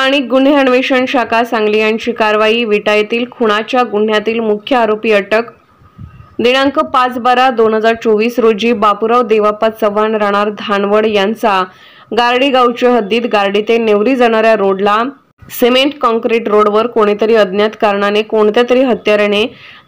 स्थानिक गुन्हे अन्वेषण शाखा सांगली यांची कारवाई। विटा येथील खुनाच्या गुन्ह्यातील मुख्य आरोपी अटक। दिनांक 5/12/2024 रोजी बापूराव देवाप्पा चव्हाण राहणार धानवड यांचा गारडी गावच्या हद्दीत गारडी ते नेवरी जाणाऱ्या रोडला सिमेंट कॉन्क्रीट रोडवर कोणीतरी अज्ञात कारणाने कोणत्या तरी हत्याराने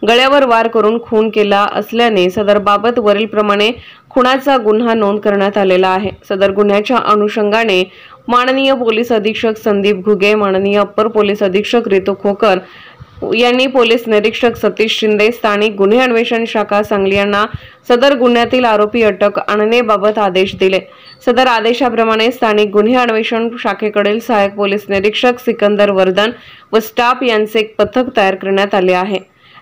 गळ्यावर वार करून खून केला असल्याने सदर बाबत वरीलप्रमाणे खुनाचा गुन्हा नोंद करण्यात आलेला आहे। सदर गुन्ह्याच्या अनुषंगाने माननीय पोलीस अधीक्षक संदीप घुगे, माननीय अप्पर पोलीस अधीक्षक रितू खोकर यांनी पोलीस निरीक्षक सतीश शिंदे, स्थानिक गुन्हे अन्वेषण शाखा सांगली यांना सदर गुन्ह्यातील आरोपी अटक आणण्याबाबत आदेश दिले। सदर आदेशाप्रमाणे स्थानिक गुन्हे अन्वेषण शाखेकडील सहाय्यक पोलीस निरीक्षक सिकंदर वर्धन व स्टाफ यांचे एक पथक तयार करण्यात आले आहे।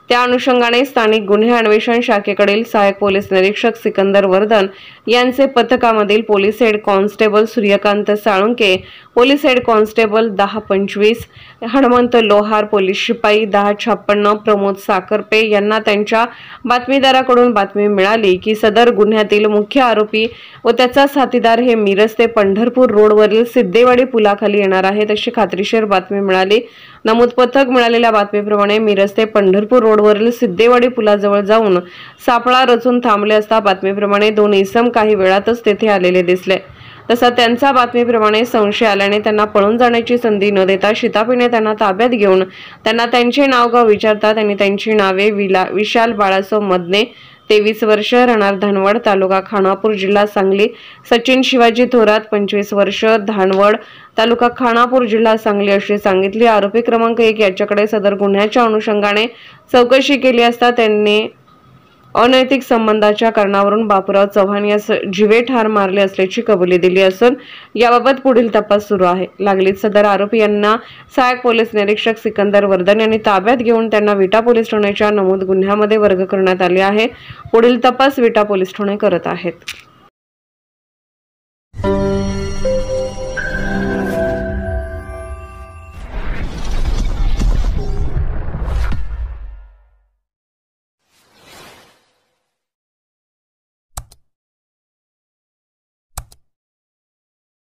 त्या अनुषंगाने स्थानिक गुन्हे अन्वेषण शाखेकडील सहाय्यक पोलीस निरीक्षक सिकंदर वर्धन यांचे पथकामधील police head constable Suryakant Salunke, police head constable 1025 Hanumant Lohar, police शिपाई 1056 प्रमोद साखरपे यांना त्यांच्या बातमीदाराकडून बातमी मिळाली की सदर गुन्ह्यातील मुख्य आरोपी व त्याचा साथीदार हे मिरज ते पंढरपूर रोडवरील सिद्धेवाडी पुलाखाली येणार आहेत अशी खात्रीशीर बातमी मिळाली। नमूद पथक मिळालेल्या बातमीप्रमाणे मिरज ते पंढरपूर रोडवरील सिद्धेवाडी पुलाजवळ जाऊन सापळा रचून थांबले असता बातमीप्रमाणे 2 इसम काही वेळातच तेथे आलेले दिसले। तसा त्यांचा बातमीप्रमाणे संशय आल्याने त्यांना पळून जाण्याची संधी न देता शिताफीने त्यांना ताब्यात घेऊन त्यांना त्यांचे नाव गाव विचारता त्यांनी त्यांची नावे विशाल बाळासो मदने 23 वर्ष राहणार धानवड तालुका खानापूर जिल्हा सांगली, सचिन शिवाजी थोरात 25 वर्ष धानवड तालुका खानापूर जिल्हा सांगली अशी सांगितली। आरोपी क्रमांक 1 याच्याकडे सदर गुन्ह्याच्या अनुषंगाने चौकशी केली असता त्यांनी अनैतिक संबंधाच्या कारणावरून बापूराव चव्हाण यास जीवे ठार मारले असल्याची कबुली दिली असून याबाबत पुढील तपास सुरू आहे। लागलीच सदर आरोपी यांना सहाय्यक पोलीस निरीक्षक सिकंदर वर्धन यांनी ताब्यात घेऊन त्यांना विटा पोलीस ठाण्याच्या नमूद गुन्ह्यामध्ये वर्ग करण्यात आले आहे। पुढील तपास विटा पोलीस ठाणे करत आहेत।